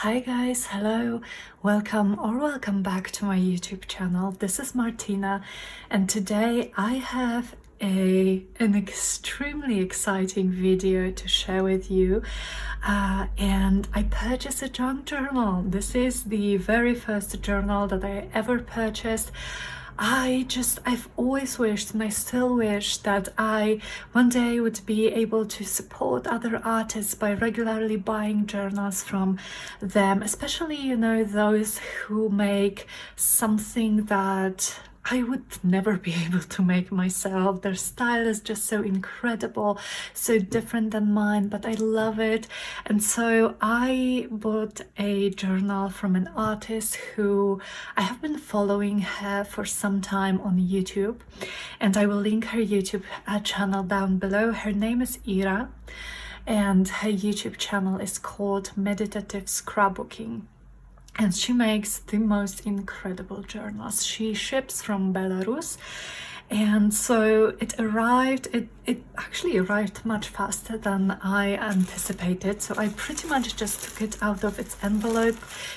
Hi guys, hello, welcome back to my YouTube channel. This is Martyna, and today I have an extremely exciting video to share with you. And I purchased a junk journal. This is the very first journal that I ever purchased. I've always wished, and I still wish, that I one day would be able to support other artists by regularly buying journals from them, especially, those who make something that I would never be able to make myself. Their style is just so incredible, so different than mine, but I love it. And so I bought a journal from an artist who I have been following her for some time on YouTube, and I will link her YouTube channel down below. Her name is Ira, and her YouTube channel is called Meditative Scrapbooking. And she makes the most incredible journals. She ships from Belarus, and so it actually arrived much faster than I anticipated. So I pretty much just took it out of its envelope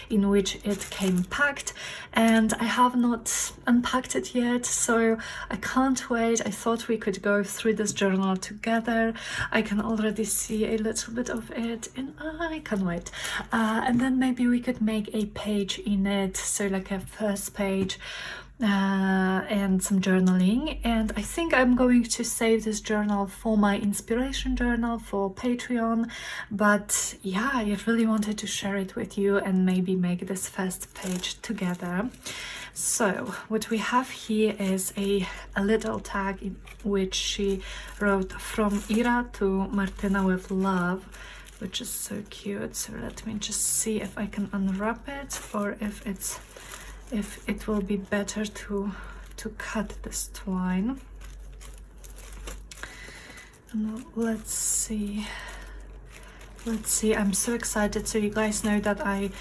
in which it came packed, and I have not unpacked it yet, so I can't wait. I thought we could go through this journal together. I can already see a little bit of it, and I can't wait. And then maybe we could make a page in it, so like a first page, and some journaling. And I think I'm going to save this journal for my inspiration journal for Patreon, but yeah, I really wanted to share it with you and maybe make this first page together. So what we have here is a little tag in which she wrote, "From Ira to Martyna with love," which is so cute. So let me just see if I can unwrap it, or if it will be better to cut this twine. And let's see, I'm so excited. So you guys know that I'm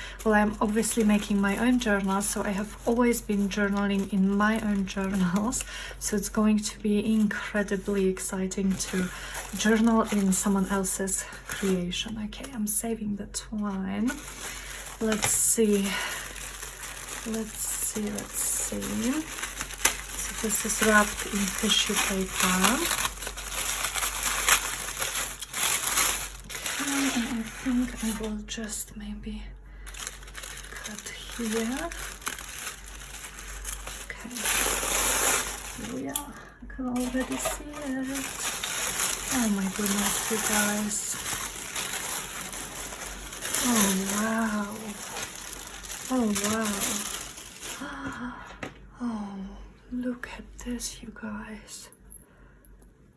obviously making my own journals, so I have always been journaling in my own journals, so it's going to be incredibly exciting to journal in someone else's creation. Okay, I'm saving the twine. Let's see. So this is wrapped in tissue paper. Okay, and I think I will just maybe cut here. Okay, here we are. I can already see it. Oh my goodness, you guys. Oh wow. Oh wow. Oh, look at this, you guys.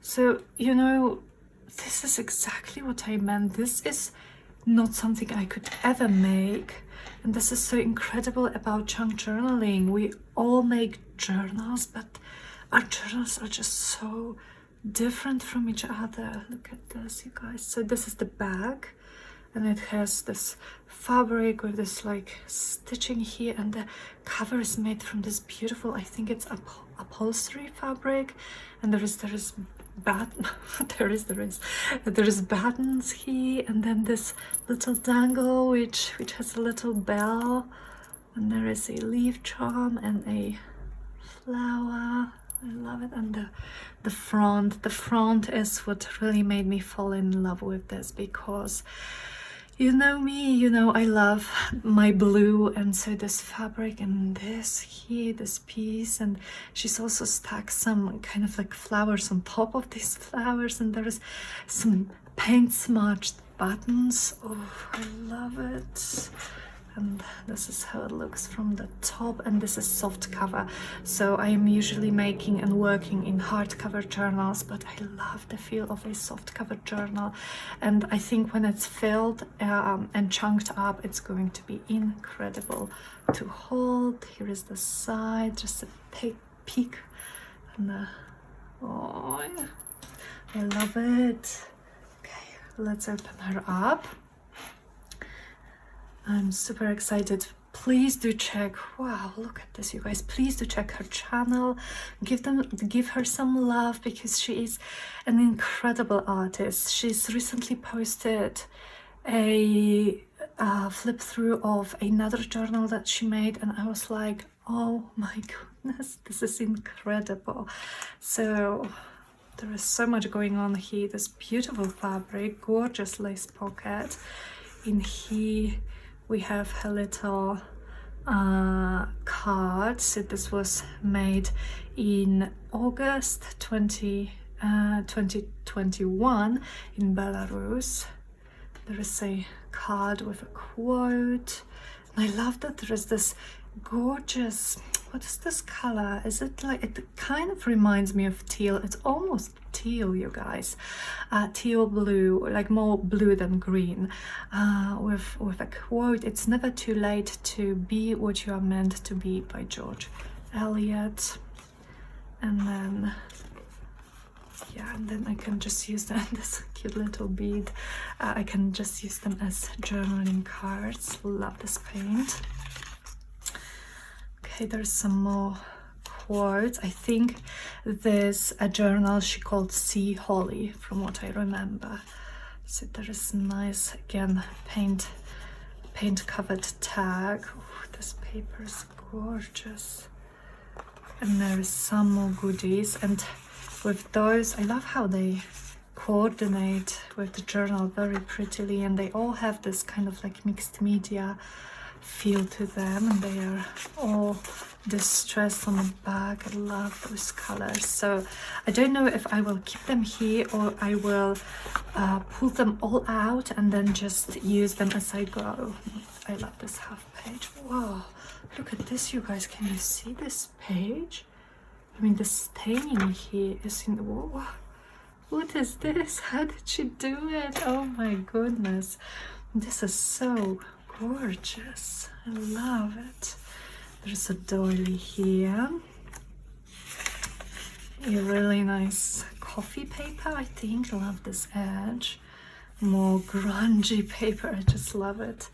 So, this is exactly what I meant. This is not something I could ever make. And this is so incredible about junk journaling. We all make journals, but our journals are just so different from each other. Look at this, you guys. So this is the bag, and it has this fabric with this like stitching here, and the cover is made from this beautiful, I think it's upholstery fabric, and there is buttons here, and then this little dangle which has a little bell, and there is a leaf charm and a flower. I love it. And the front is what really made me fall in love with this, because you know me, I love my blue, and so this fabric and this here, this piece, and she's also stacked some kind of like flowers on top of these flowers, and there is some paint smudged buttons. Oh, I love it. And this is how it looks from the top, and this is soft cover. So I am usually making and working in hardcover journals, but I love the feel of a soft cover journal, and I think when it's filled and chunked up, it's going to be incredible to hold. Here is the side, just a peek, and oh, I love it. Okay, let's open her up. I'm super excited. Please do check, wow, look at this, you guys. Please do check her channel, give her some love, because she is an incredible artist. She's recently posted a flip through of another journal that she made, and I was like, oh my goodness, this is incredible. So there is so much going on here. This beautiful fabric, gorgeous lace pocket. In here we have her little card. So this was made in August 2021 in Belarus. There is a card with a quote. And I love that there is this gorgeous, what is this color? Is it like, it kind of reminds me of teal. It's almost teal, you guys. Teal blue, like more blue than green, with a quote, "It's never too late to be what you are meant to be," by George Eliot. And then yeah, and then I can just use them, this cute little bead, I can just use them as journaling cards. Love this paint. Okay, there's some more quotes. I think there's a journal she called Sea Holly, from what I remember. So there is nice, again, paint covered tag. Ooh, this paper is gorgeous. And there is some more goodies, and with those, I love how they coordinate with the journal very prettily, and they all have this kind of like mixed media feel to them, and they are all distressed on the back. I love those colors. So I don't know if I will keep them here or I will pull them all out and then just use them as I go. I love this half page. Wow, look at this, you guys. Can you see this page? I mean, the staining here is in the wall. What is this? How did she do it? Oh my goodness. This is so gorgeous. I love it. There's a doily here. A really nice coffee paper, I think. I love this edge. More grungy paper. I just love it.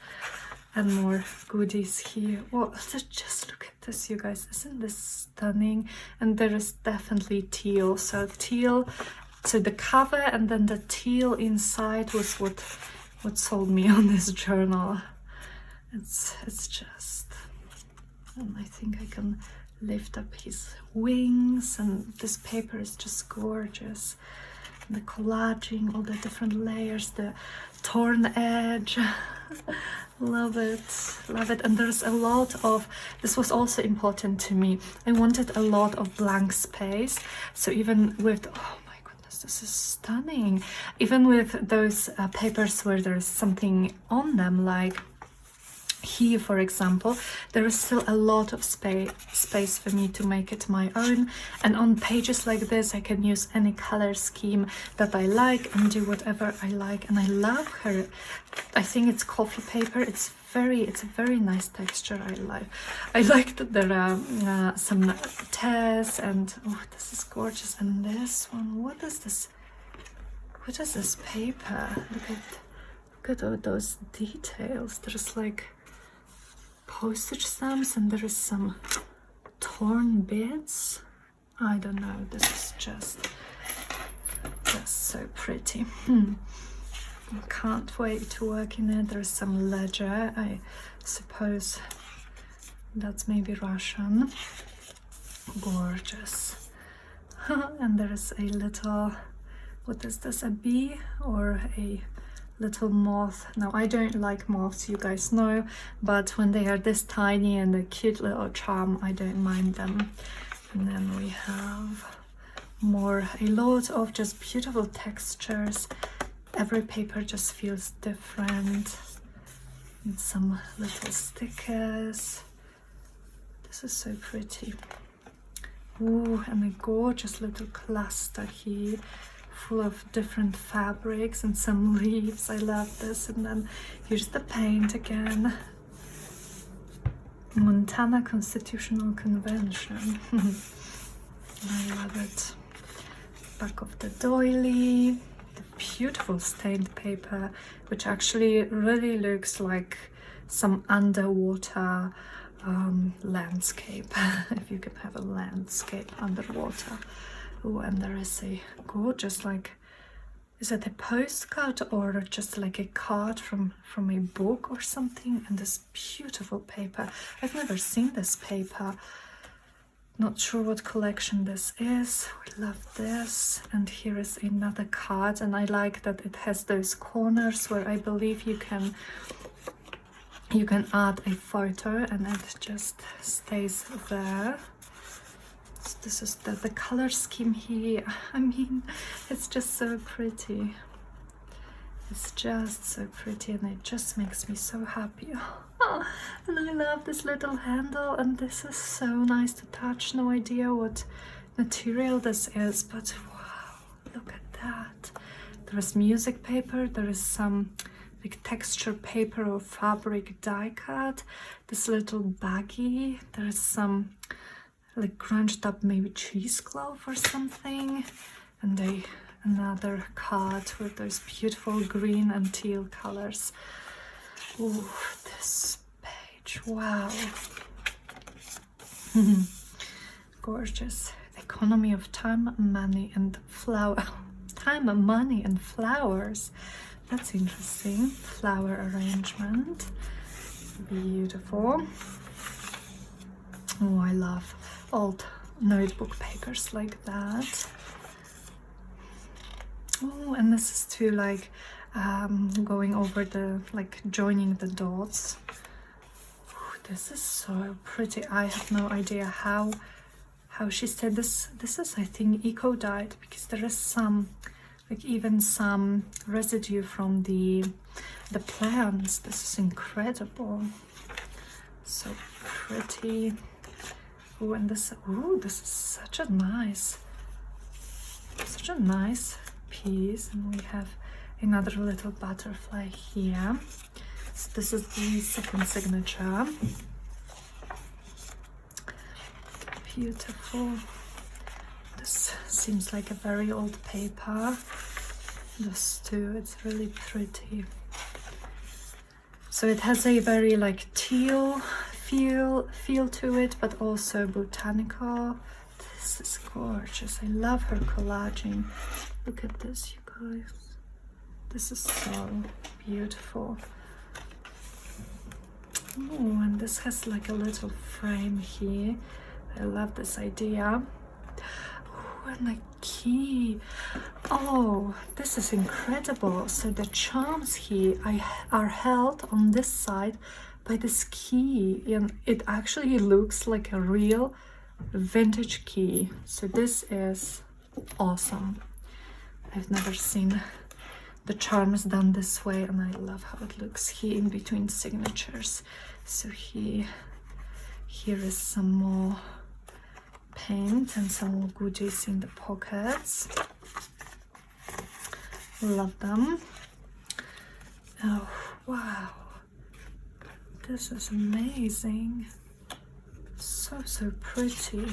And more goodies here. Well, just look at this, you guys. Isn't this stunning? And there is definitely teal. So teal, so the cover and then the teal inside was what sold me on this journal. It's just, and I think I can lift up his wings, and this paper is just gorgeous. The collaging, all the different layers, the torn edge. Love it, love it. And there's a lot of, this was also important to me, I wanted a lot of blank space. So even with, oh my goodness, this is stunning. Even with those papers where there's something on them, like here, for example, there is still a lot of space for me to make it my own. And on pages like this, I can use any color scheme that I like and do whatever I like. And I love her. I think it's coffee paper. It's a very nice texture. I like that there are some tears, and oh, this is gorgeous. And this one, what is this? What is this paper? Look at all those details. There's like postage stamps, and there is some torn bits. I don't know, this is just so pretty. I can't wait to work in it. There's some ledger, I suppose that's maybe Russian. Gorgeous. And there is a little, what is this, a bee or a little moth? Now, I don't like moths, you guys know, but when they are this tiny and a cute little charm, I don't mind them. And then we have a lot of just beautiful textures. Every paper just feels different. And some little stickers. This is so pretty. Ooh, and a gorgeous little cluster here, full of different fabrics and some leaves. I love this. And then here's the paint again. Montana Constitutional Convention. I love it. Back of the doily. The beautiful stained paper, which actually really looks like some underwater landscape. If you can have a landscape underwater. Oh, and there is a gorgeous like is it a postcard or just like a card from a book or something? And this beautiful paper. I've never seen this paper. Not sure what collection this is. We love this. And here is another card, and I like that it has those corners where I believe you can add a photo and it just stays there. So this is the color scheme here. I mean, it's just so pretty. It's just so pretty, and it just makes me so happy. And I love this little handle, and this is so nice to touch. No idea what material this is, but wow, look at that. There is music paper, there is some like texture paper or fabric die cut, this little baggie, there is some like crunched up maybe cheesecloth or something, and another card with those beautiful green and teal colors. Oh, this page, wow. Gorgeous. Economy of time, money and time, money and flowers. That's interesting. Flower arrangement. Beautiful. Oh, I love old notebook papers like that. Oh, and this is too like going over the, like joining the dots. Ooh, this is so pretty. I have no idea how she said this. This is, I think, eco dyed, because there is some, like even some residue from the plants. This is incredible. So pretty. Oh, and this, oh, this is such a nice piece. And we have another little butterfly here. So this is the second signature. Beautiful. This seems like a very old paper. This too, it's really pretty. So it has a very like teal feel to it, but also botanical. This is gorgeous. I love her collaging. Look at this, you guys. This is so beautiful. Oh, and this has like a little frame here. I love this idea. Oh, and a key. Oh, this is incredible. So the charms here are held on this side by this key, and it actually looks like a real vintage key. So this is awesome. I've never seen the charms done this way, and I love how it looks here in between signatures. So here is some more paint and some more goodies in the pockets. Love them. Oh wow, this is amazing. So pretty,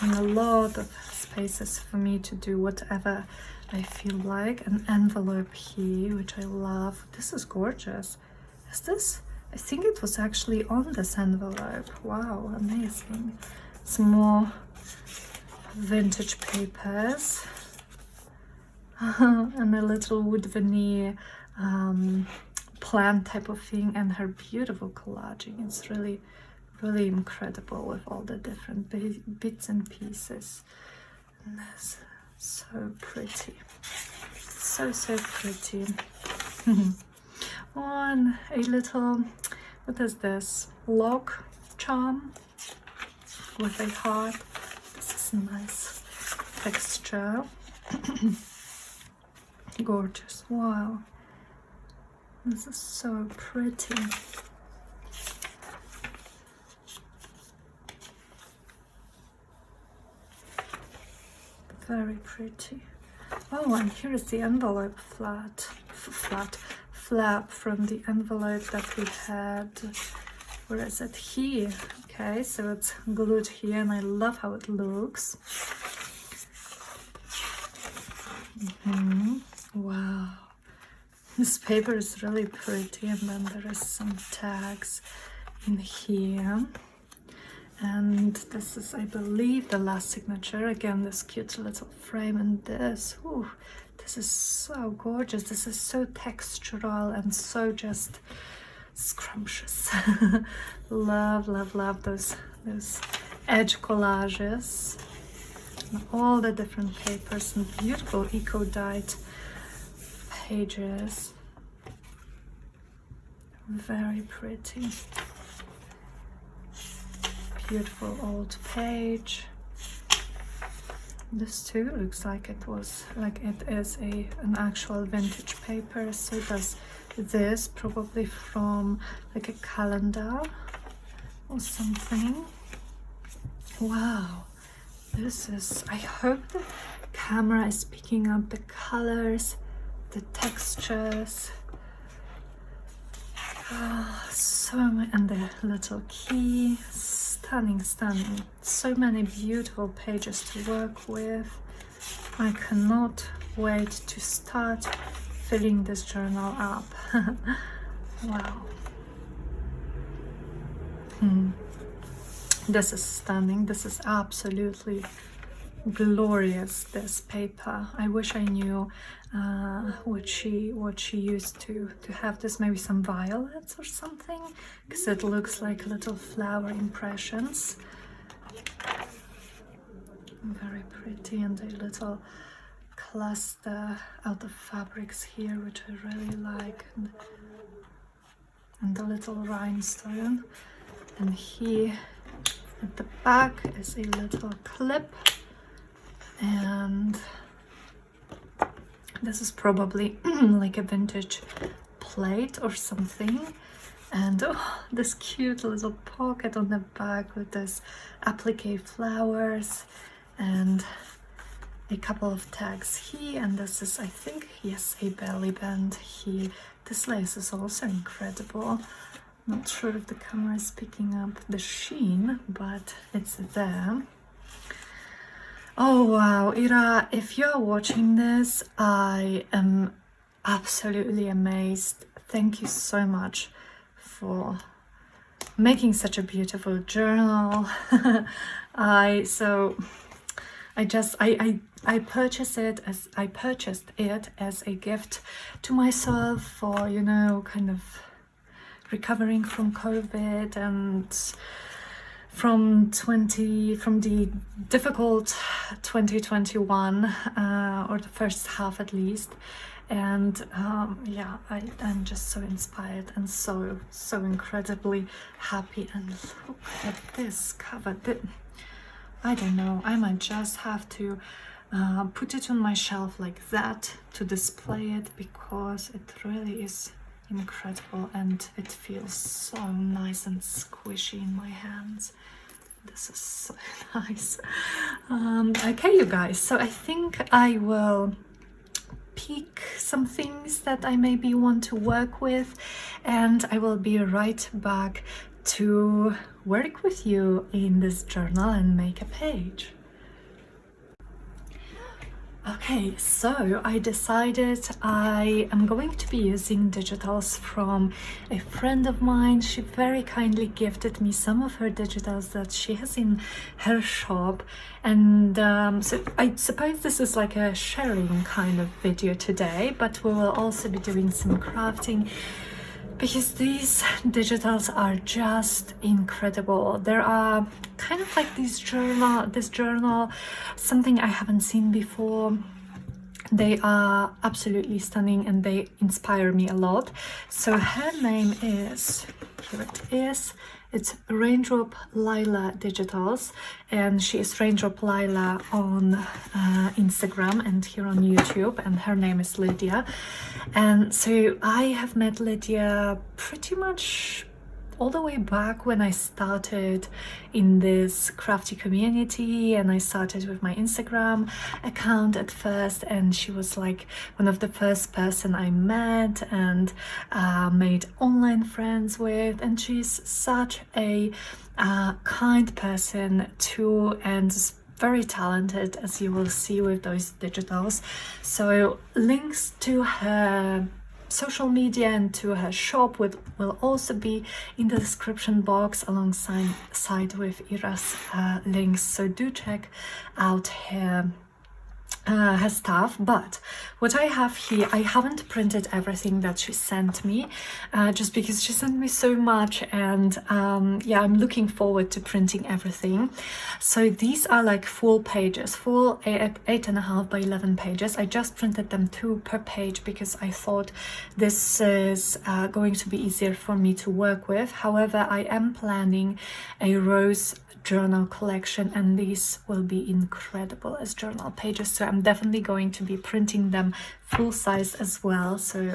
and a lot of spaces for me to do whatever I feel like. An envelope here, which I love. This is gorgeous. Is this? I think it was actually on this envelope. Wow, amazing. Some more vintage papers. And a little wood veneer plant type of thing, and her beautiful collaging. It's really incredible with all the different bits and pieces. And that's so pretty. So pretty. On a little, what is this? Lock charm with a heart. This is a nice texture. Gorgeous. Wow. This is so pretty. Very pretty. Oh, and here is the envelope flap from the envelope that we had. Where is it? Here. Okay, so it's glued here, and I love how it looks. Wow. This paper is really pretty, and then there is some tags in here. And this is, I believe, the last signature. Again, this cute little frame, and this, ooh, this is so gorgeous. This is so textural and so just scrumptious. Love, love, love those edge collages. And all the different papers and beautiful eco-dyed pages. Very pretty. Beautiful old page. This too looks like it is an actual vintage paper. So does this, probably from like a calendar or something. Wow, this is, I hope the camera is picking up the colors, the textures. So many, and the little key. Stunning, stunning. So many beautiful pages to work with. I cannot wait to start filling this journal up. Wow. This is stunning. This is absolutely glorious, this paper. I wish I knew what she used to have this. Maybe some violets or something, because it looks like little flower impressions. Very pretty, and a little cluster out of fabrics here, which I really like, and the little rhinestone. And here at the back is a little clip, and this is probably like a vintage plate or something. And oh, this cute little pocket on the back with this applique flowers and a couple of tags here. And this is, I think, yes, a belly band here. This lace is also incredible. Not sure if the camera is picking up the sheen, but it's there. Oh wow, Ira, if you're watching this, I am absolutely amazed. Thank you so much for making such a beautiful journal. I purchased it as a gift to myself for, you know, kind of recovering from COVID and from the difficult 2021, or the first half at least. And yeah, I'm just so inspired and so incredibly happy. And look at this cover. I don't know, I might just have to put it on my shelf like that to display it, because it really is incredible and it feels so nice and squishy in my hands. This is so nice. Okay, you guys, so I think I will pick some things that I maybe want to work with, and I will be right back to work with you in this journal and make a page. Okay, so I decided I am going to be using digitals from a friend of mine. She very kindly gifted me some of her digitals that she has in her shop, and so I suppose this is like a sharing kind of video today, but we will also be doing some crafting, because these digitals are just incredible. There are kind of like this journal, something I haven't seen before. They are absolutely stunning and they inspire me a lot. So her name is, here it is, it's Raindrop Lila Digitals, and she is Raindrop Lila on Instagram and here on YouTube, and her name is Lydia. And so I have met Lydia pretty much all the way back when I started in this crafty community, and I started with my Instagram account at first, and she was like one of the first person I met and made online friends with, and she's such a kind person too, and very talented, as you will see with those digitals. So links to her social media and to her shop will also be in the description box alongside with Ira's links, so do check out her stuff. But what I have here, I haven't printed everything that she sent me, just because she sent me so much, and yeah, I'm looking forward to printing everything. So these are like full pages, full 8.5 by 11 pages. I just printed them 2 per page because I thought this is going to be easier for me to work with. However, I am planning a rose journal collection, and these will be incredible as journal pages, so I'm definitely going to be printing them full size as well. So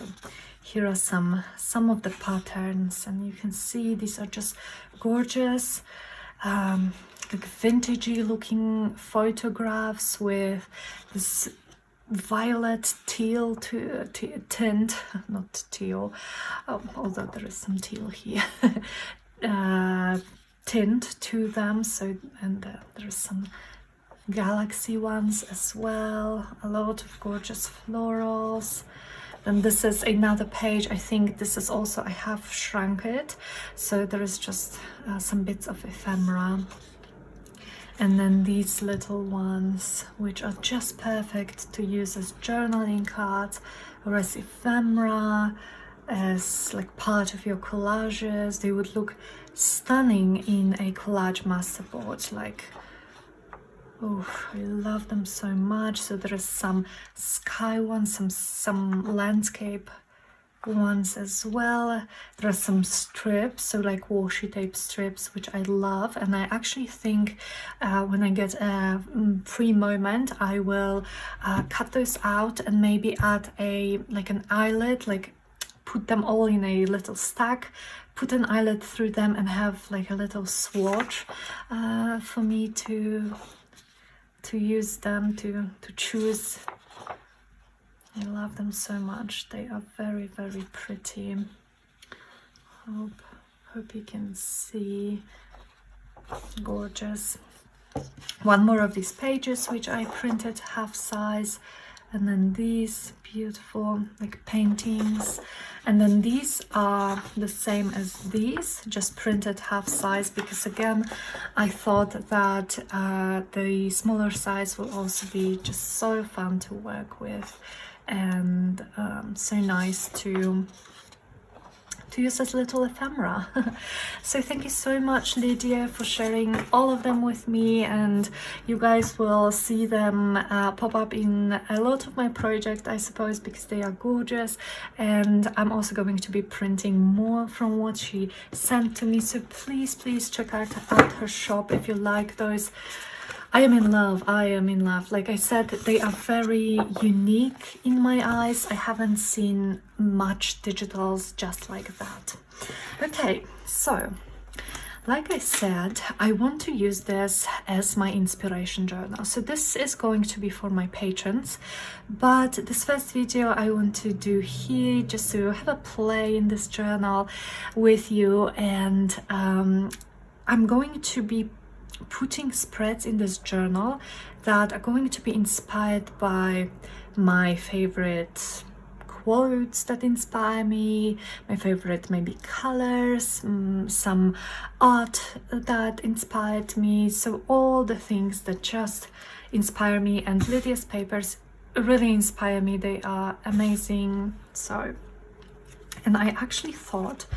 here are some of the patterns, and you can see these are just gorgeous, like vintagey looking photographs with this violet teal to tint, not teal, although there is some teal here, tint to them. So, and there's some galaxy ones as well, a lot of gorgeous florals. Then this is another page. I think this is also, I have shrunk it, so there is just some bits of ephemera. And then these little ones, which are just perfect to use as journaling cards or as ephemera, as like part of your collages. They would look stunning in a collage masterboard. Like, oh, I love them so much. So there is some sky ones, some landscape ones as well. There are some strips, so like washi tape strips, which I love, and I actually think when I get a free moment, I will cut those out and maybe add an eyelet, like put them all in a little stack, put an eyelet through them, and have like a little swatch for me to use them, to choose. I love them so much. They are very, very pretty. Hope you can see. Gorgeous. One more of these pages which I printed half size, and then these beautiful like paintings, and then these are the same as these, just printed half size, because again I thought that the smaller size will also be just so fun to work with, and so nice to use as little ephemera. So thank you so much, Lydia, for sharing all of them with me, and you guys will see them pop up in a lot of my project, I suppose, because they are gorgeous, and I'm also going to be printing more from what she sent to me, so please check out her shop if you like those. I am in love. Like I said, they are very unique in my eyes. I haven't seen much digitals just like that. Okay, so like I said, I want to use this as my inspiration journal. So this is going to be for my patrons, but this first video I want to do here just to have a play in this journal with you, and I'm going to be putting spreads in this journal that are going to be inspired by my favorite quotes that inspire me, my favorite maybe colors, some art that inspired me, so all the things that just inspire me, and Lydia's papers really inspire me. They are amazing. So, and I actually thought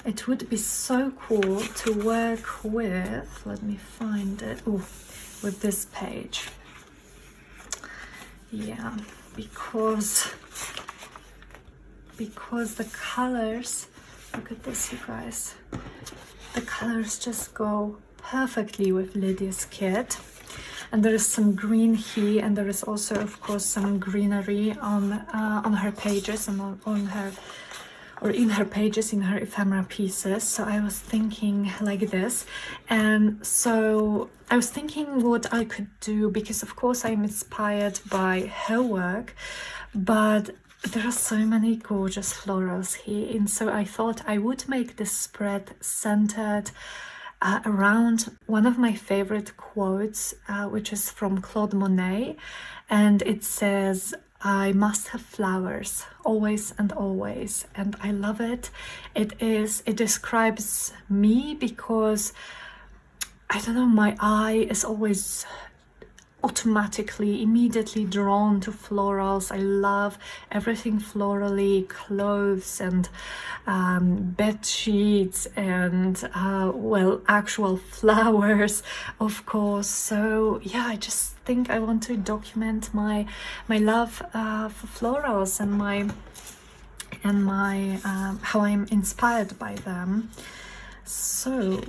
it would be so cool to work with, let me find it, with this page. Yeah, because the colors, look at this, you guys, the colors just go perfectly with Lydia's kit. And there is some green here, and there is also, of course, some greenery on her pages and on her, or in her pages, in her ephemera pieces. So I was thinking like this, and so I was thinking what I could do, because of course I'm inspired by her work, but there are so many gorgeous florals here, and so I thought I would make this spread centered around one of my favorite quotes, which is from Claude Monet, and it says, I must have flowers always and always, and I love it. It describes me because I don't know, my eye is always automatically, immediately drawn to florals. I love everything florally, clothes and bed sheets and well, actual flowers, of course. So yeah, I just think I want to document my love for florals and my how I'm inspired by them. So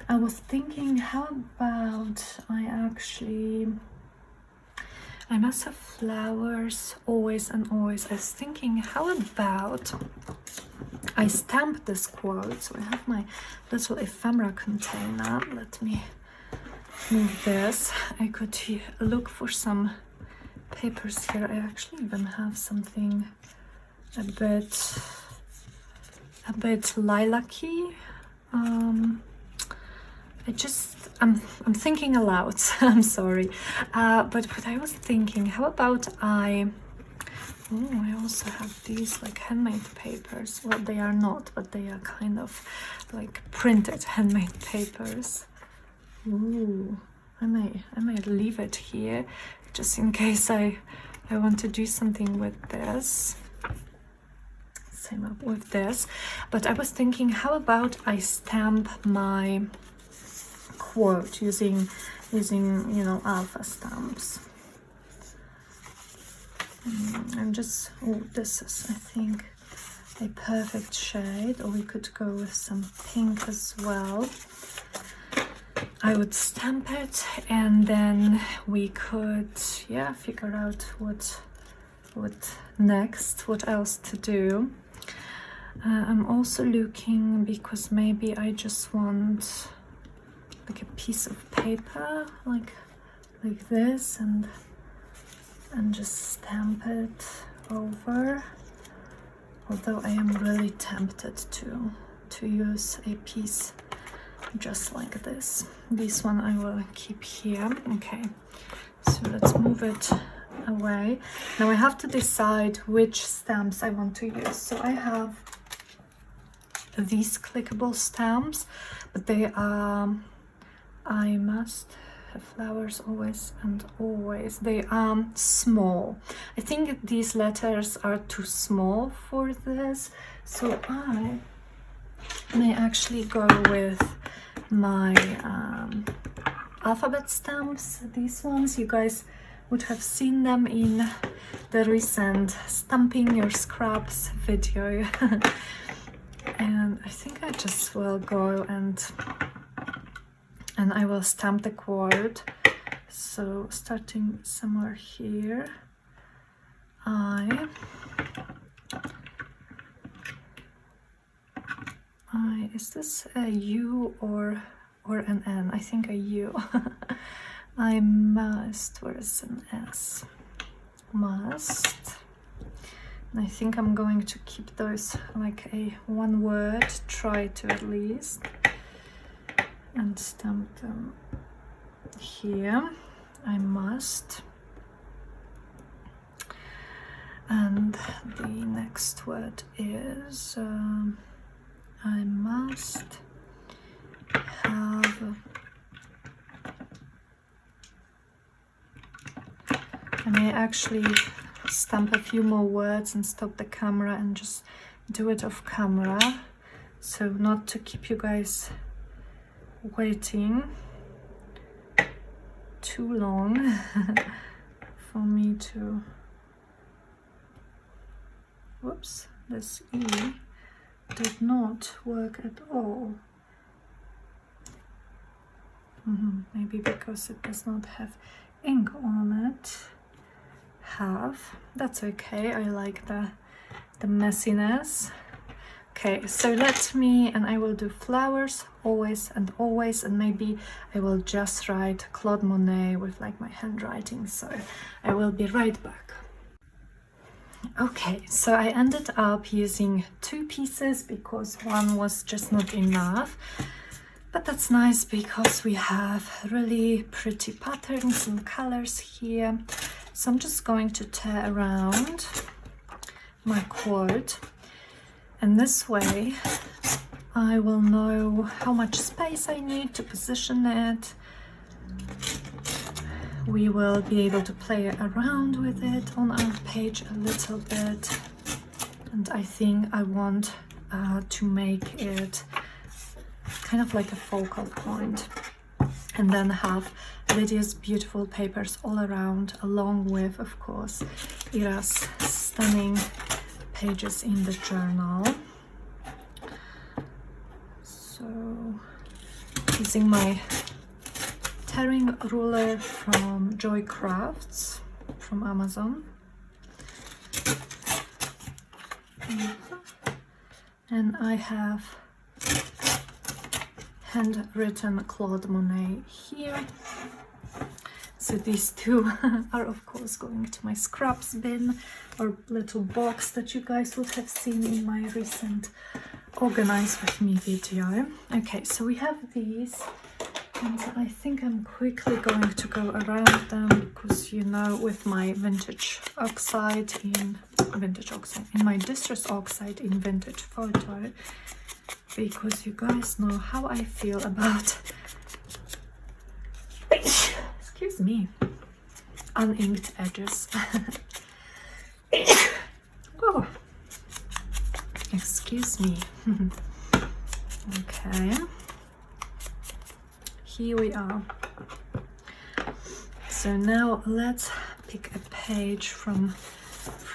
I was thinking, how about I must have flowers always and always. I was thinking, how about I stamp this quote. So I have my little ephemera container. Let me move this. I could look for some papers here. I actually even have something a bit lilac-y. I'm thinking aloud. I'm sorry, but what I was thinking, how about I also have these like handmade papers. Well, they are not, but they are kind of like printed handmade papers. Ooh, I may leave it here just in case I want to do something with this. Same up with this, but I was thinking, how about I stamp my quote using you know, alpha stamps. And just, oh, this is, I think, a perfect shade, or we could go with some pink as well. I would stamp it, and then we could, yeah, figure out what next, what else to do. I'm also looking, because maybe I just want like a piece of paper like this, and just stamp it over, although I am really tempted to use a piece just like this. This one I will keep here. Okay, so let's move it away. Now I have to decide which stamps I want to use. So I have these clickable stamps, but they are, I must have flowers always and always. They are small. I think these letters are too small for this, so I may actually go with my alphabet stamps. These ones, you guys would have seen them in the recent Stamping Your Scraps video. And I think I just will go and I will stamp the quote. So starting somewhere here, I is this a U or an N? I think a U. I must, where is an S? Must. And I think I'm going to keep those like a one word, try to at least, and stamp them here. I must. And the next word is I must have. I may actually stamp a few more words and stop the camera and just do it off camera, so not to keep you guys waiting too long for me to, whoops, this E did not work at all. Maybe because it does not have ink on it. That's okay, I like the messiness. Okay, so let me, and I will do flowers always and always, and maybe I will just write Claude Monet with like my handwriting, so I will be right back. Okay, so I ended up using 2 pieces because one was just not enough. But that's nice because we have really pretty patterns and colors here. So I'm just going to tear around my cord, and this way I will know how much space I need to position it. We will be able to play around with it on our page a little bit, and I think I want to make it kind of like a focal point, and then have Lydia's beautiful papers all around, along with, of course, Ira's stunning pages in the journal. So, using my tearing ruler from Joy Crafts from Amazon. And I have handwritten Claude Monet here. So these two are of course going to my scraps bin, or little box that you guys would have seen in my recent Organize With Me video. Okay, so we have these, and I think I'm quickly going to go around them because, you know, with my vintage oxide in my distress oxide in vintage photo, because you guys know how I feel about excuse me, uninked edges. Oh, excuse me. Okay, here we are. So now let's pick a page from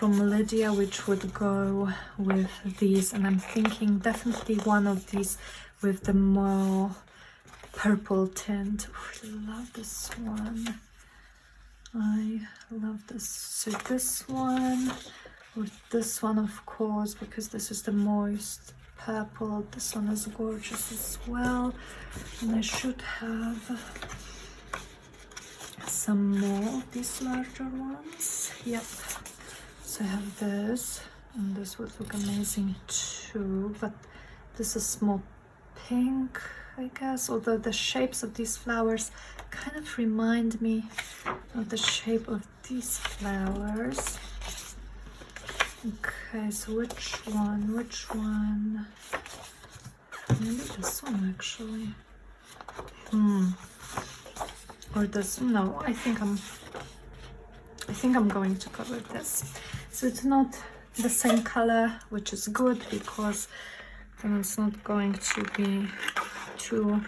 Lydia which would go with these, and I'm thinking definitely one of these with the more purple tint. Oh, I love this one. I love this. So this one, with this one of course, because this is the moist purple. This one is gorgeous as well, and I should have some more of these larger ones. Yep. So I have this, and this would look amazing too, but this is more pink, I guess, although the shapes of these flowers kind of remind me of the shape of these flowers. Okay, so which one? Maybe this one actually. Or this, no, I think I'm going to go with this. So it's not the same color, which is good, because then it's not going to be too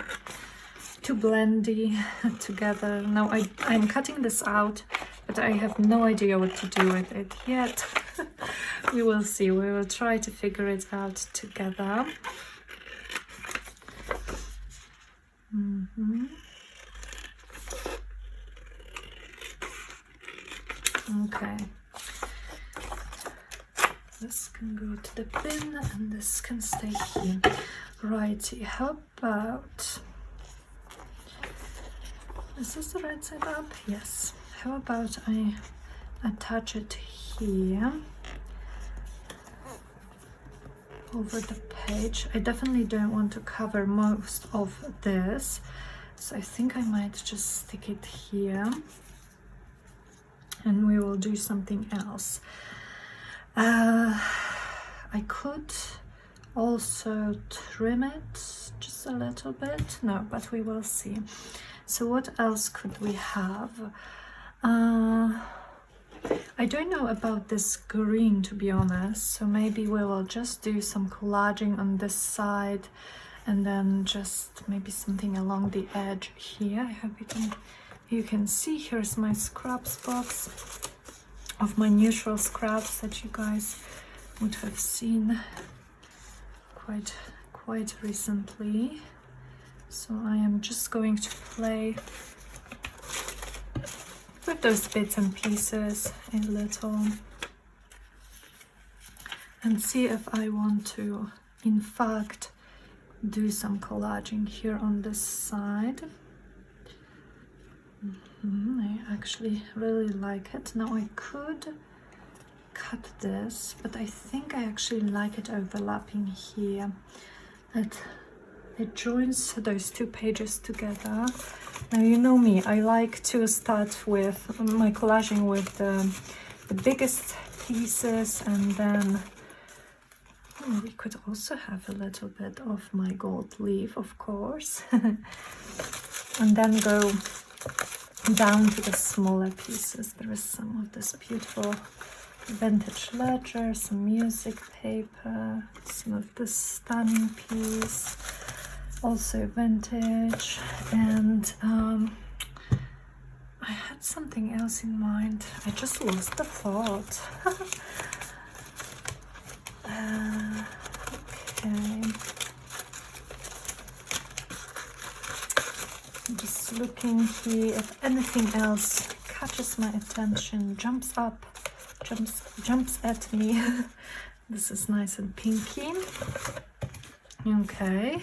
blendy together. Now I'm cutting this out, but I have no idea what to do with it yet. We will see. We will try to figure it out together. Okay, this can go to the bin and this can stay here. Righty, how about, is this the right side up? Yes. How about I attach it here over the page? I definitely don't want to cover most of this, so I think I might just stick it here, and we will do something else. I could also trim it just a little bit. No, but we will see. So what else could we have? I don't know about this green, to be honest, so maybe we will just do some collaging on this side, and then just maybe something along the edge here. I hope you can see. Here's my scraps box of my neutral scraps that you guys would have seen quite recently. So I am just going to play with those bits and pieces a little and see if I want to in fact do some collaging here on this side. I actually really like it. Now I could cut this, but I think I actually like it overlapping here at it joins those two pages together. Now you know me, I like to start with my collaging with the biggest pieces, and then we could also have a little bit of my gold leaf, of course, and then go down to the smaller pieces. There is some of this beautiful vintage ledger, some music paper, some of this stunning piece, also vintage, and I had something else in mind. I just lost the thought. Okay. I'm just looking here if anything else catches my attention, jumps at me. This is nice and pinky. Okay.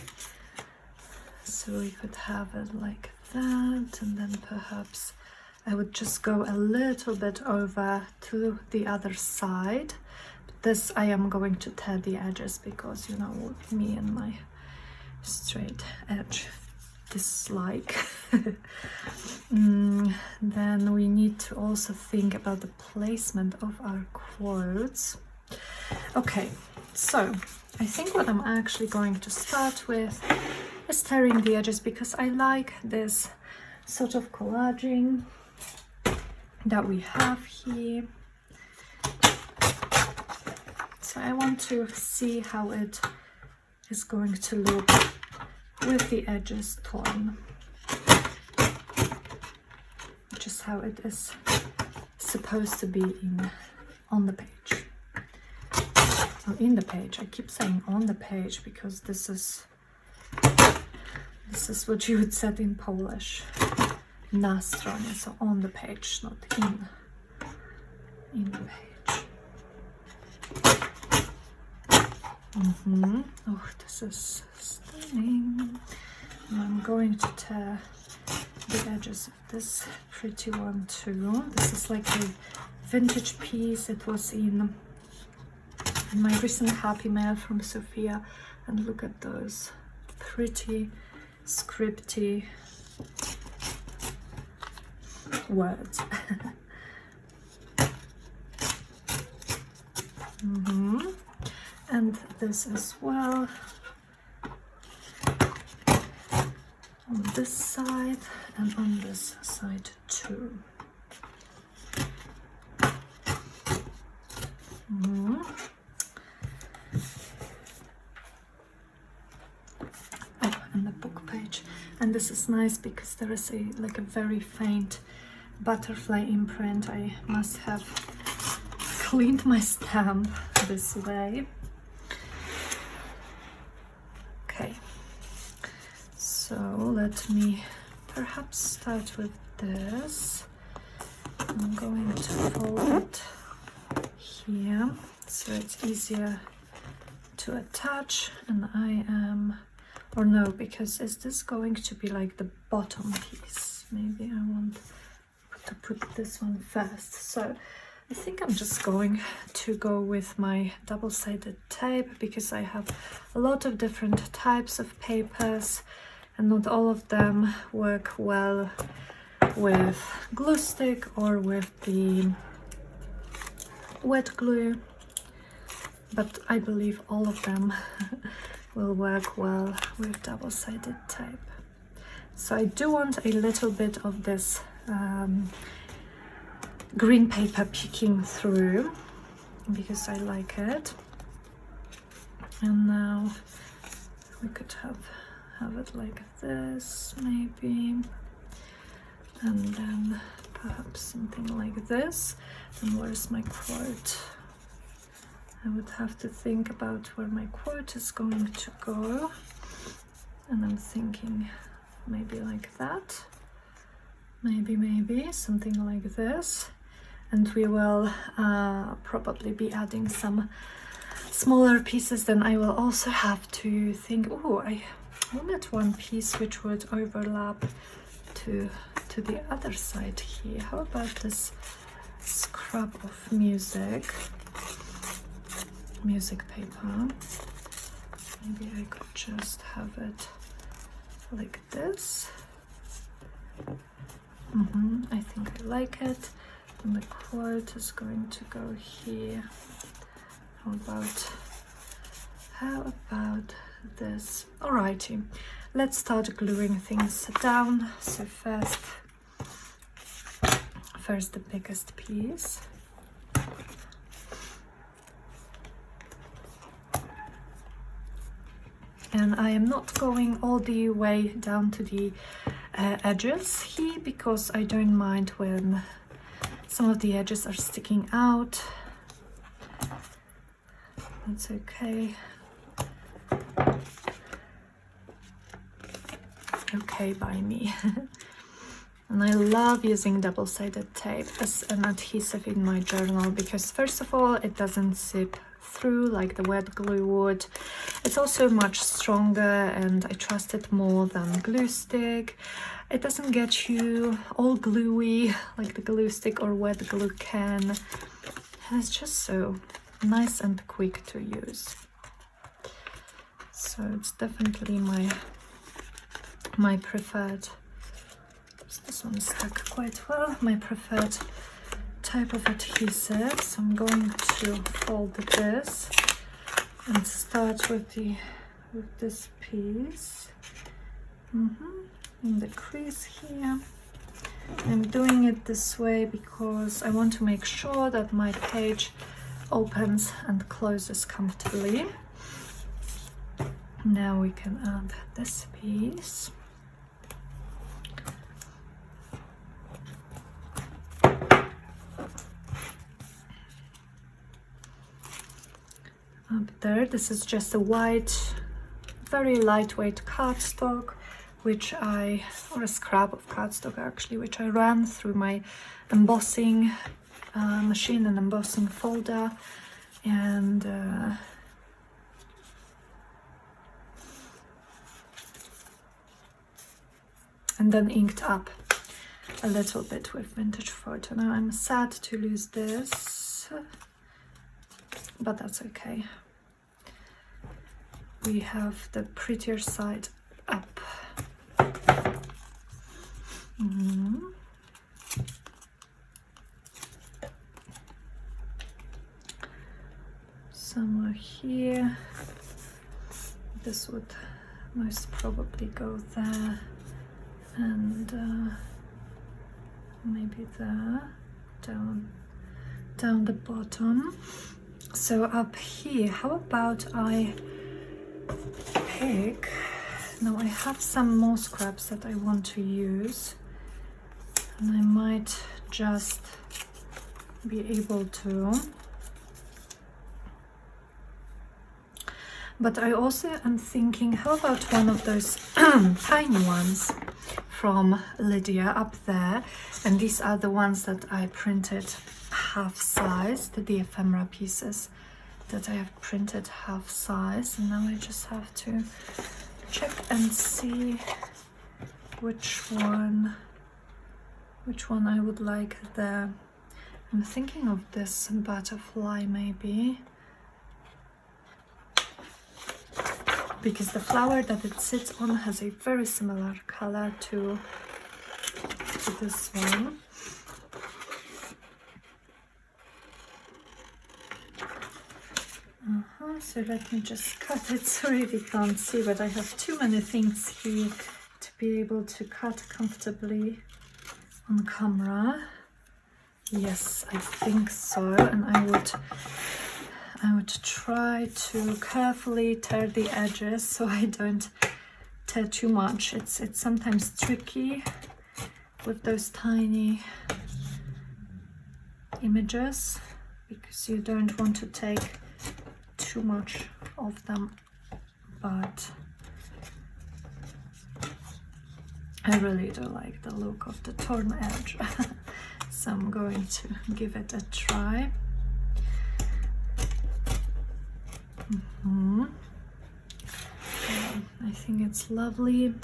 So we could have it like that, and then perhaps I would just go a little bit over to the other side. But this I am going to tear the edges because, you know, with me and my straight edge dislike. Then we need to also think about the placement of our quotes. Okay, so I think what I'm actually going to start with is tearing the edges, because I like this sort of collaging that we have here. So I want to see how it is going to look with the edges torn, which is how it is supposed to be on the page. Oh, in the page. I keep saying on the page because this is what you would say in Polish. Na stronie, so on the page, not in the page. Oh, this is stunning. And I'm going to tear the edges of this pretty one too. This is like a vintage piece. It was in my recent Happy Mail from Sophia, and look at those pretty scripty words. And this as well on this side and on this side too. And the book page, and this is nice because there is a very faint butterfly imprint. I must have cleaned my stamp this way. Okay, so let me perhaps start with this. I'm going to fold it here so it's easier to attach, and I am, or no, because is this going to be like the bottom piece? Maybe I want to put this one first. So I think I'm just going to go with my double-sided tape, because I have a lot of different types of papers and not all of them work well with glue stick or with the wet glue, but I believe all of them will work well with double-sided tape. So I do want a little bit of this green paper peeking through because I like it. And now we could have it like this maybe, and then perhaps something like this. And where's my quote? I would have to think about where my quote is going to go, and I'm thinking maybe like that, maybe something like this. And we will probably be adding some smaller pieces. Then I will also have to think, oh, I wanted one piece which would overlap to the other side here. How about this scrap of music paper? Maybe I could just have it like this. I think I like it. And the quote is going to go here. How about this? Alrighty, let's start gluing things down. So first the biggest piece. And I am not going all the way down to the edges here, because I don't mind when some of the edges are sticking out. That's okay. Okay by me. And I love using double-sided tape as an adhesive in my journal, because first of all, it doesn't zip through like the wet glue would. It's also much stronger and I trust it more than glue stick. It doesn't get you all gluey like the glue stick or wet glue can. And it's just so nice and quick to use. So it's definitely my preferred. This one stuck quite well. My preferred type of adhesive. So I'm going to fold this and start with this piece in the crease here. I'm doing it this way because I want to make sure that my page opens and closes comfortably. Now we can add this piece. Up there, this is just a white, very lightweight cardstock, or a scrap of cardstock actually, which I ran through my embossing machine and embossing folder, and then inked up a little bit with vintage photo. Now I'm sad to lose this, but that's okay. We have the prettier side up. Somewhere here. This would most probably go there, and maybe there, down the bottom. So up here, how about I pick, now I have some more scraps that I want to use, and I might just be able to, but I also am thinking, how about one of those tiny ones from Lydia up there, and these are the ones that I printed half-sized, the ephemera pieces that I have printed half-size, and now I just have to check and see which one I would like there. I'm thinking of this butterfly maybe, because the flower that it sits on has a very similar color to this one. So let me just cut it. Sorry if you can't see, but I have too many things here to be able to cut comfortably on camera. Yes, I think so, and I would try to carefully tear the edges so I don't tear too much. It's sometimes tricky with those tiny images because you don't want to take too much of them, but I really do like the look of the torn edge. So I'm going to give it a try. I think it's lovely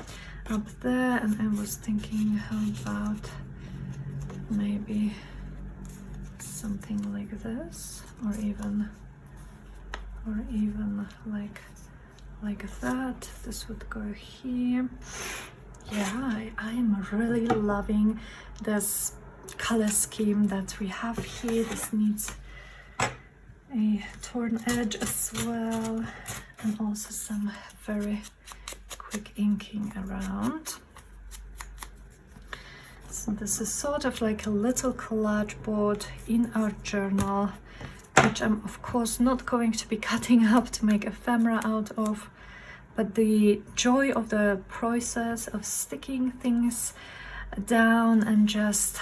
up there, and I was thinking, how about maybe something like this, or even like like that. This would go here. Yeah, I am really loving this color scheme that we have here. This needs a torn edge as well, and also some very quick inking around. So this is sort of like a little collage board in our journal, which I'm of course not going to be cutting up to make ephemera out of, but the joy of the process of sticking things down and just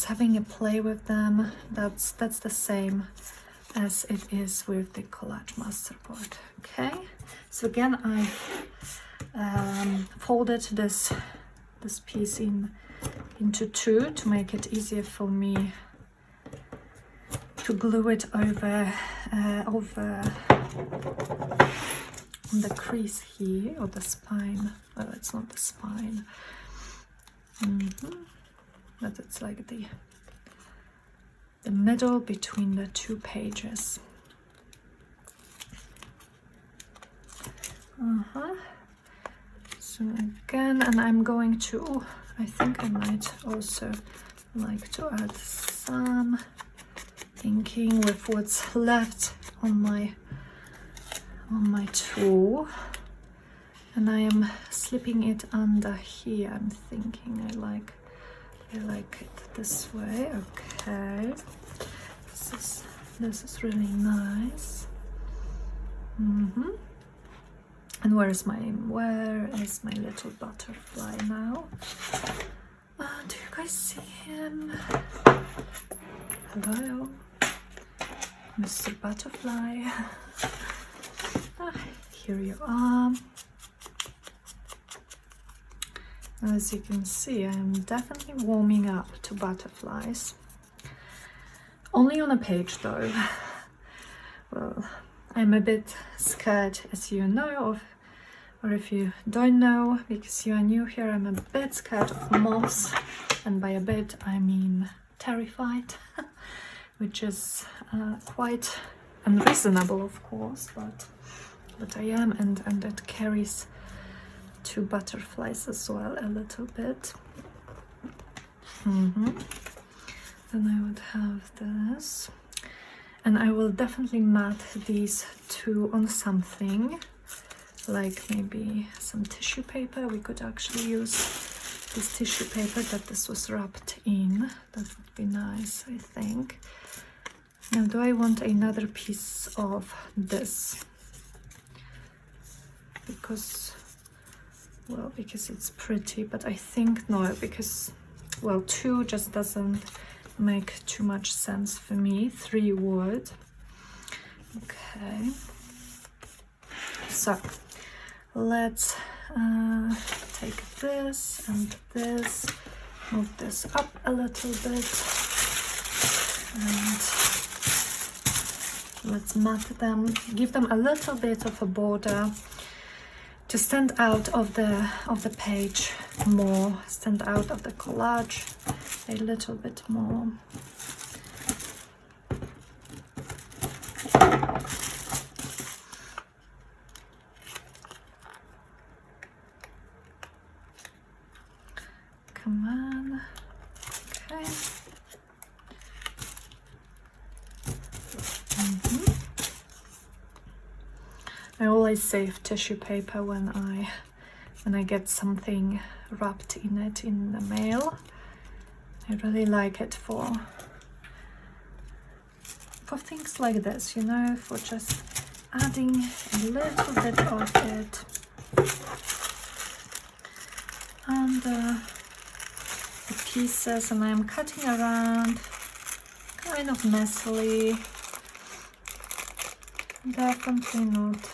having a play with them, that's the same as it is with the collage masterboard. Okay, so again I folded this piece into two to make it easier for me to glue it over on the crease here, or the spine. Well, it's not the spine, but it's like the middle between the two pages. So again, and I'm going to, I think I might also like to add some inking with what's left on my tool, and I am slipping it under here. I'm thinking I like it this way. Okay, this is really nice. And where is my little butterfly now? Do you guys see him? Hello, Mr. Butterfly. Here you are. As you can see, I'm definitely warming up to butterflies. Only on a page though. Well, I'm a bit scared, as you know, or if you don't know, because you are new here, I'm a bit scared of moths, and by a bit I mean terrified, which is quite unreasonable, of course, but I am, and it carries to butterflies as well a little bit. Then I would have this, and I will definitely mat these two on something, like maybe some tissue paper. We could actually use this tissue paper that this was wrapped in. That would be nice, I think. Now, do I want another piece of this? Because it's pretty, but I think no, because, well, two just doesn't make too much sense for me. Three would. Okay, so let's take this and this, move this up a little bit, and let's mat them, give them a little bit of a border to stand out of the page more, stand out of the collage a little bit more. Come on. Okay. I always save tissue paper when I get something wrapped in it in the mail. I really like it for things like this, you know, for just adding a little bit of it and the pieces, and I'm cutting around kind of messily, definitely not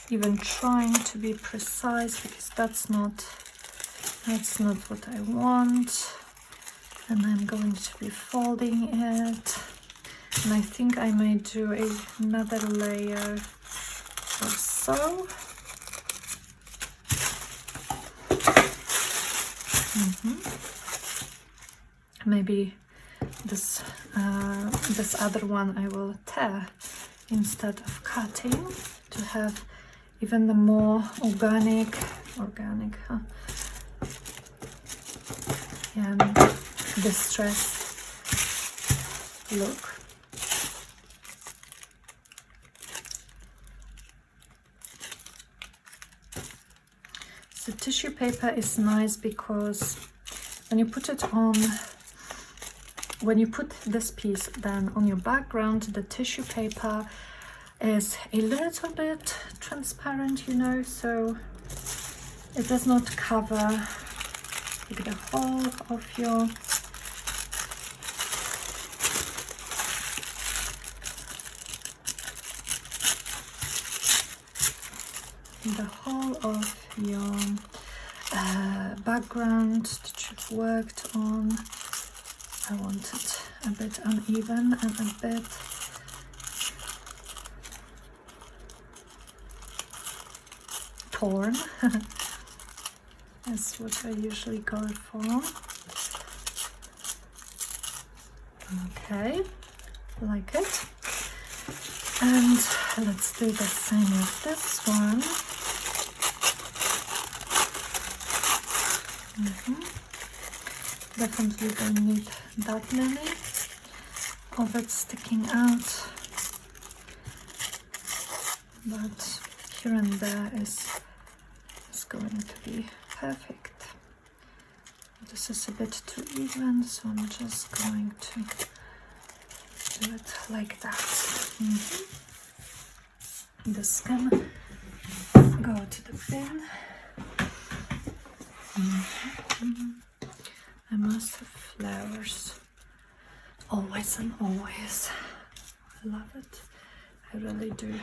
even trying to be precise, because that's not what I want. And I'm going to be folding it, and I think I may do another layer or so. Maybe this other one I will tear instead of cutting, to have even the more organic, and distressed look. So tissue paper is nice because when you put it on, when you put this piece then on your background, the tissue paper is a little bit transparent, you know, so it does not cover like the whole of your background that you've worked on. I want it a bit uneven and a bit torn. That's what I usually go for. Okay, like it. And let's do the same with this one. Definitely don't need that many of it sticking out, but here and there is going to be perfect. This is a bit too even, so I'm just going to do it like that. This can go to the bin. I must have flowers, always and always. I love it, I really do.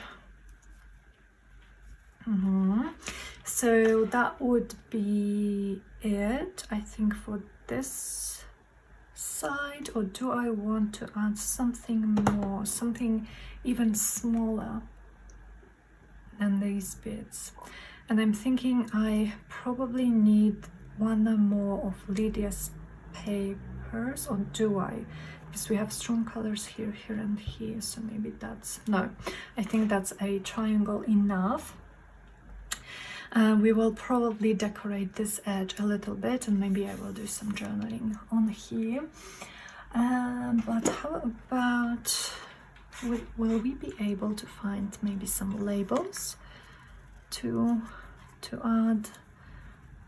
So that would be it, I think, for this side. Or do I want to add something more, something even smaller than these bits? And I'm thinking I probably need one more of Lydia's papers, or do I? Because we have strong colors here, here and here, so maybe that's, no, I think that's a triangle enough. We will probably decorate this edge a little bit, and maybe I will do some journaling on here. But how about, will we be able to find maybe some labels to add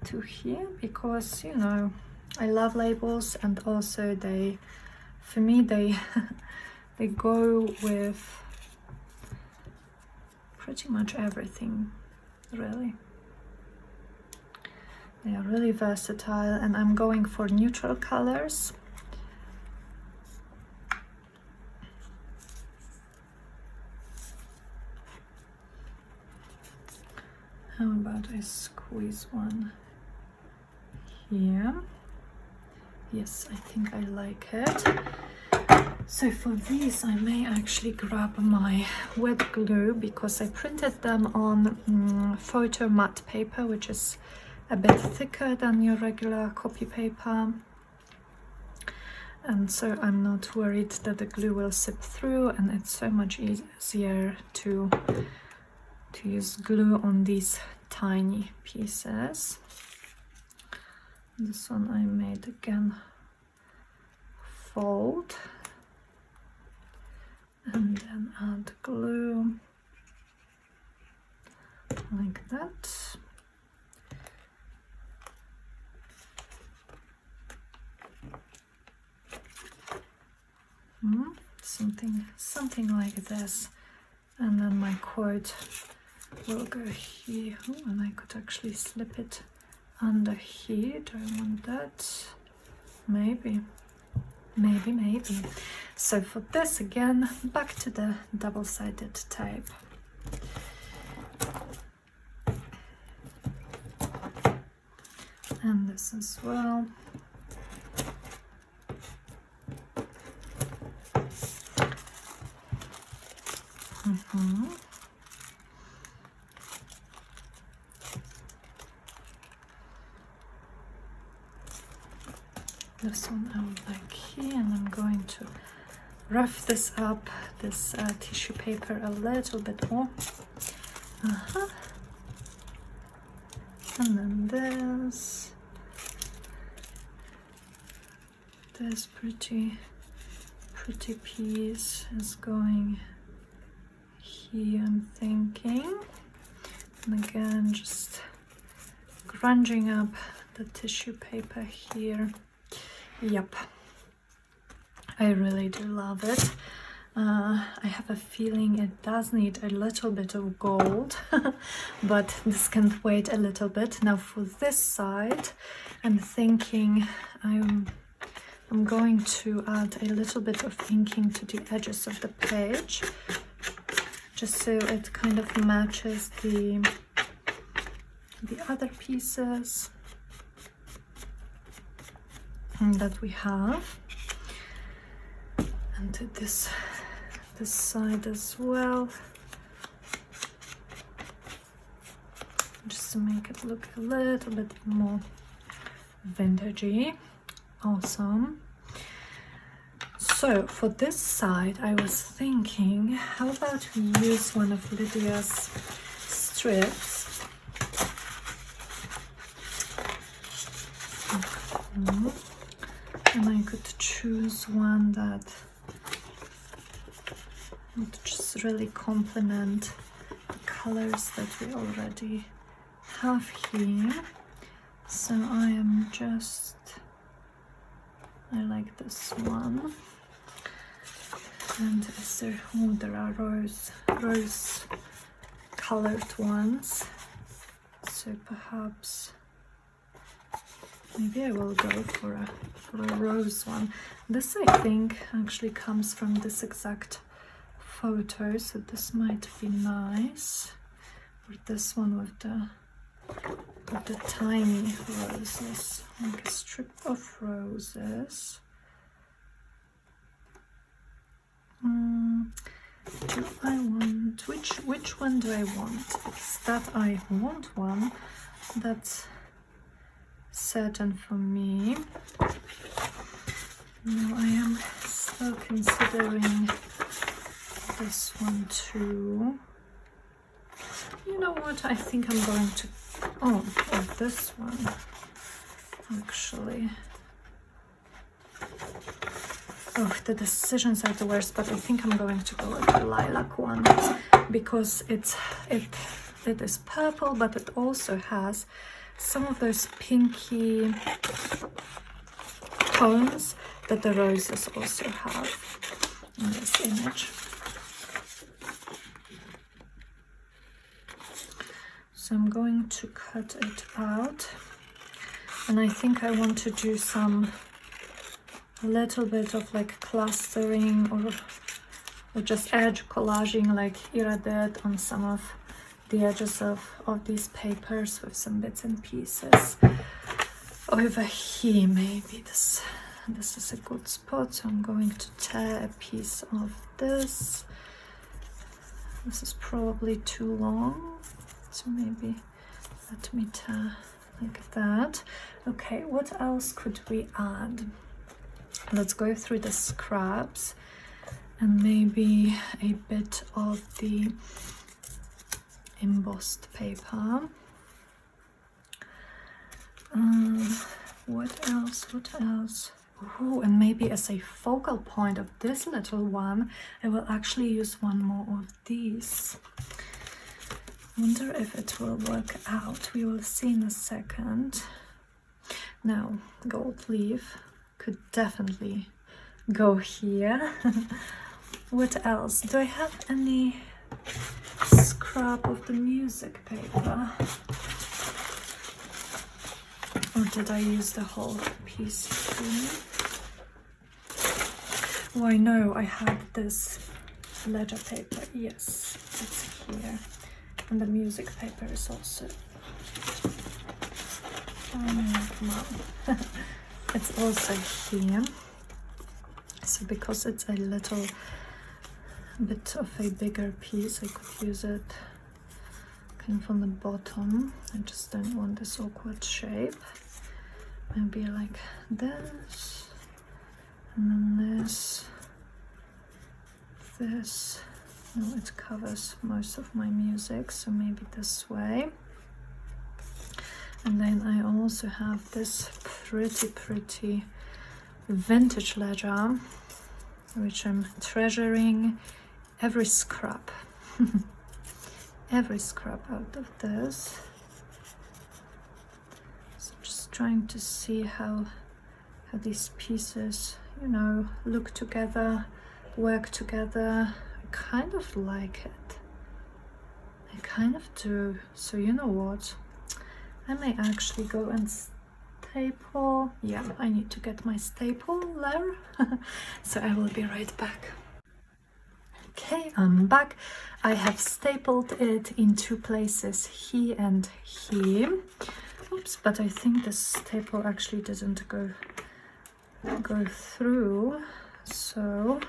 to here? Because, you know, I love labels, and also they, for me, they they go with pretty much everything, really. They are really versatile, and I'm going for neutral colors. How about I squeeze one here? Yes, I think I like it. So for these I may actually grab my wet glue, because I printed them on photo matte paper, which is a bit thicker than your regular copy paper, and so I'm not worried that the glue will seep through, and it's so much easier to use glue on these tiny pieces. This one I made again fold and then add glue like that. Something like this, and then my quote will go here. And I could actually slip it under here. Do I want that? Maybe. So for this, again, back to the double-sided tape. And this as well. This one I would like here, and I'm going to rough this up, this tissue paper a little bit more. And then this pretty piece is going here, I'm thinking. And again, just grunging up the tissue paper here. Yep, I really do love it. I have a feeling it does need a little bit of gold, but this can wait a little bit. Now for this side, I'm thinking I'm going to add a little bit of inking to the edges of the page, just so it kind of matches the other pieces that we have. And to this side as well, just to make it look a little bit more vintagey. Awesome. So for this side, I was thinking, how about we use one of Lydia's strips. And I could choose one that would just really complement the colors that we already have here. So I like this one. And there are rose colored ones. So perhaps maybe I will go for a rose one. This, I think, actually comes from this exact photo, so this might be nice. Or this one with the tiny roses, like a strip of roses. Do I want, which one do I want? Because that I want one that's certain for me. Now I am still considering this one too. You know what? I think I'm going to this one actually. Oh, the decisions are the worst, but I think I'm going to go with the lilac one because it is purple, but it also has some of those pinky tones that the roses also have in this image. So I'm going to cut it out, and I think I want to do a little bit of like clustering or just edge collaging like Ira did on some of the edges of these papers with some bits and pieces. Over here, maybe this is a good spot, so I'm going to tear a piece of this. This is probably too long, so maybe let me tear like that. Okay, what else could we add? Let's go through the scraps and maybe a bit of the embossed paper. What else? Oh, and maybe as a focal point of this little one, I will actually use one more of these. Wonder if it will work out. We will see in a second. Now, gold leaf could definitely go here. What else? Do I have any scrap of the music paper? Or did I use the whole piece here? Oh, I know I had this ledger paper. Yes, it's here. And the music paper is also... Oh, come on. It's also here. So because it's a little bit of a bigger piece, I could use it kind of on the bottom. I just don't want this awkward shape. Maybe like this, and then this, this. No, it covers most of my music, so maybe this way. And then I also have this pretty vintage ledger, which I'm treasuring every scrap. Every scrap out of this. So just trying to see how these pieces, you know, look together, work together. I kind of like it. I kind of do. So you know what? I may actually go and staple. Yeah, I need to get my stapler. So I will be right back. Okay, I'm back. I have stapled it in two places, here and here. Oops, but I think the staple actually didn't go through, so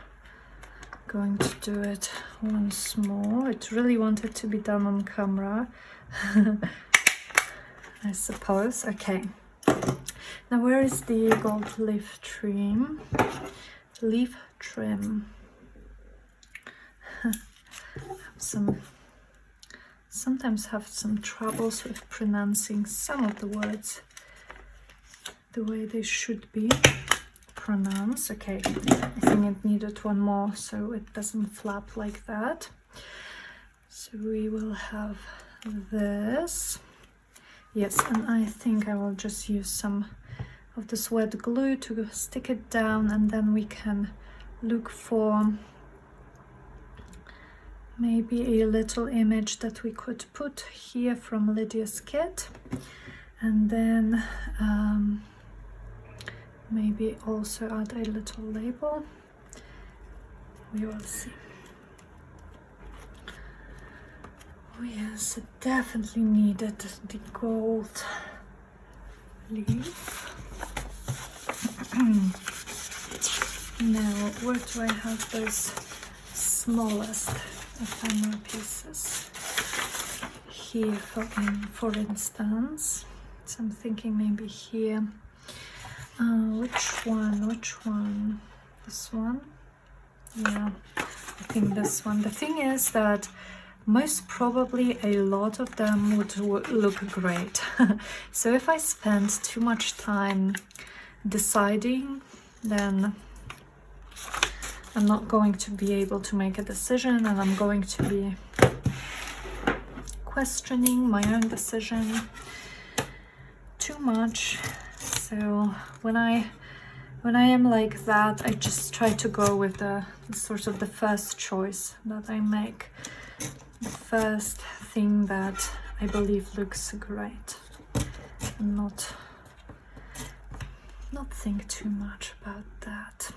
I'm going to do it once more. It really wanted to be done on camera. I suppose. Okay, now where is the gold leaf trim? Sometimes have some troubles with pronouncing some of the words the way they should be pronounced. Okay, I think it needed one more so it doesn't flap like that. So we will have this. Yes, and I think I will just use some of this wet glue to stick it down, and then we can look for maybe a little image that we could put here from Lydia's kit, and then maybe also add a little label. We will see. Oh yes, it definitely needed the gold leaf. Now, where do I have those smallest ephemera pieces? Here, for instance. So I'm thinking maybe here. Which one? This one? Yeah, I think this one. The thing is that most probably a lot of them would look great. So if I spend too much time deciding, then I'm not going to be able to make a decision, and I'm going to be questioning my own decision too much. So when I am like that, I just try to go with the sort of the first choice that I make, the first thing that I believe looks great, and not think too much about that.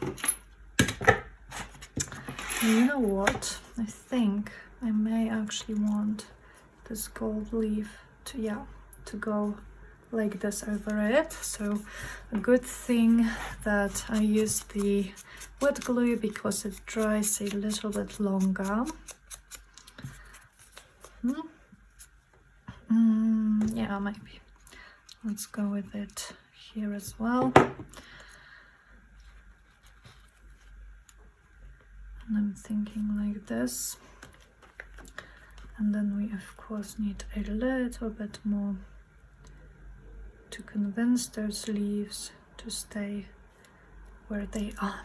And you know what? I think I may actually want this gold leaf to go like this over it. So a good thing that I used the wet glue because it dries a little bit longer. Yeah, maybe. Let's go with it here as well. And I'm thinking like this. And then we of course need a little bit more to convince those leaves to stay where they are.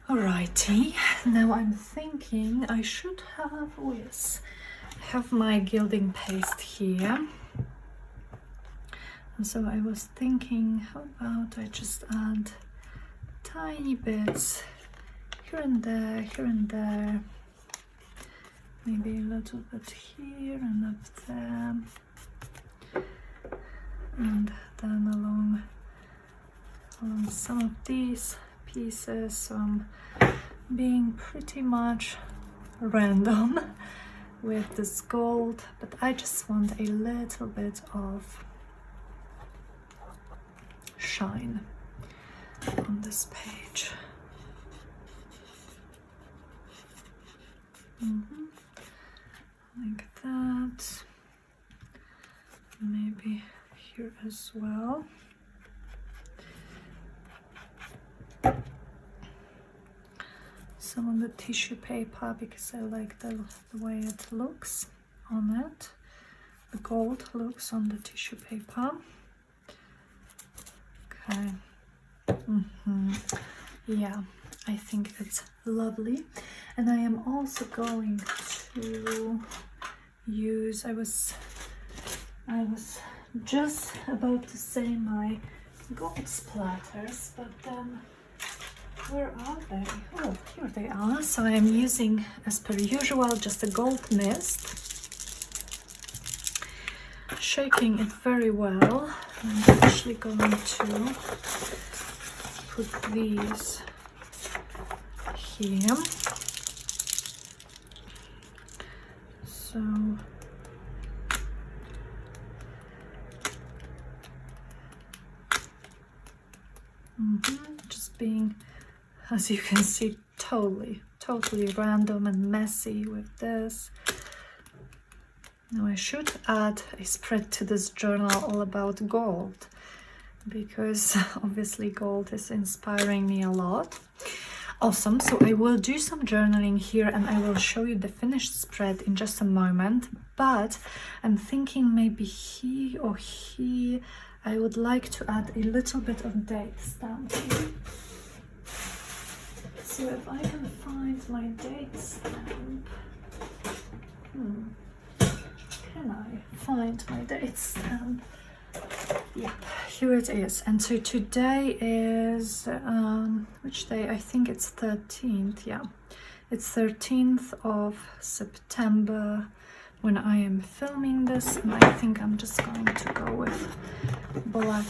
Alrighty, now I'm thinking I should have, oh yes, I have my gilding paste here. And so I was thinking, how about I just add tiny bits here and there, maybe a little bit here and up there, and then along some of these pieces. So I'm being pretty much random with this gold, but I just want a little bit of shine on this page. Like that. Maybe here as well. the tissue paper because I like the way it looks on it. The gold looks on the tissue paper. Okay. Yeah, I think it's lovely. And I am also going to use, I was just about to say my gold splatters, but then where are they? Oh, here they are. So I am using, as per usual, just a gold mist, shaking it very well. I'm actually going to put these here. So just being, as you can see, totally random and messy with this. Now I should add a spread to this journal all about gold, because obviously gold is inspiring me a lot. Awesome, so I will do some journaling here and I will show you the finished spread in just a moment, but I'm thinking maybe I would like to add a little bit of date stamping. So if I can find my date stamp, can I find my date stamp? Yeah, here it is. And so today is, which day? I think it's 13th, yeah. It's 13th of September when I am filming this, and I think I'm just going to go with black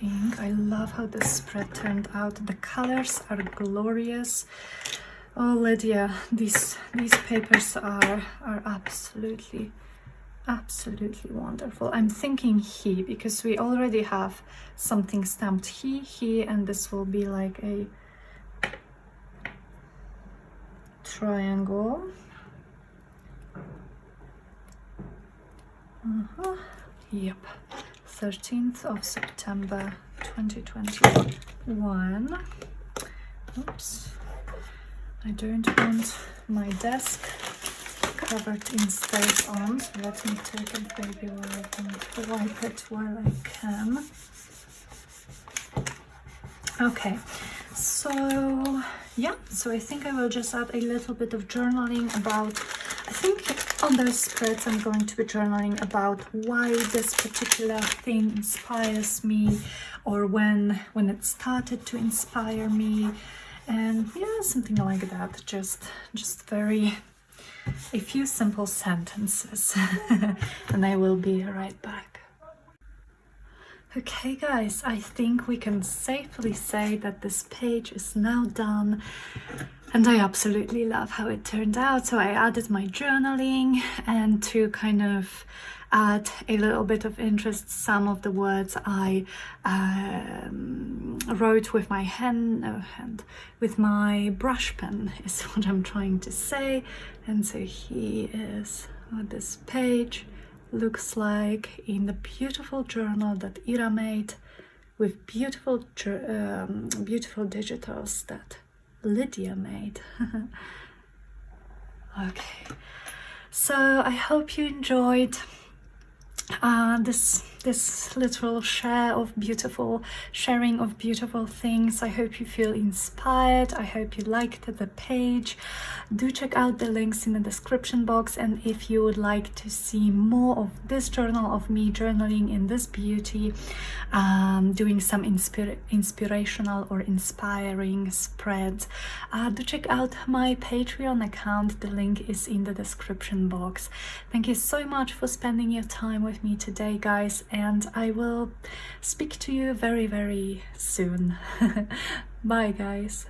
ink. I love how this spread turned out. The colors are glorious. Oh, Lydia, these papers are absolutely wonderful. I'm thinking he, because we already have something stamped he, and this will be like a triangle. Yep, 13th of September 2021. Oops, I don't want my desk covered in stays on, so let me take a baby wipe and wipe it while I can. Okay, so yeah, so I think I will just add a little bit of journaling about, I think on those spreads I'm going to be journaling about why this particular thing inspires me, or when it started to inspire me, and yeah, something like that. Just a few simple sentences and I will be right back. Okay guys, I think we can safely say that this page is now done, and I absolutely love how it turned out. So I added my journaling, and to kind of add a little bit of interest, some of the words I wrote with my with my brush pen is what I'm trying to say. And so here is what this page looks like in the beautiful journal that Ira made with beautiful digitals that Lydia made. Okay, so I hope you enjoyed this little sharing of beautiful things. I hope you feel inspired. I hope you liked the page. Do check out the links in the description box, and if you would like to see more of this journal of me journaling in this beauty, doing some inspirational or inspiring spreads, do check out my Patreon account. The link is in the description box. Thank you so much for spending your time with me today, guys, and I will speak to you very, very soon. Bye, guys.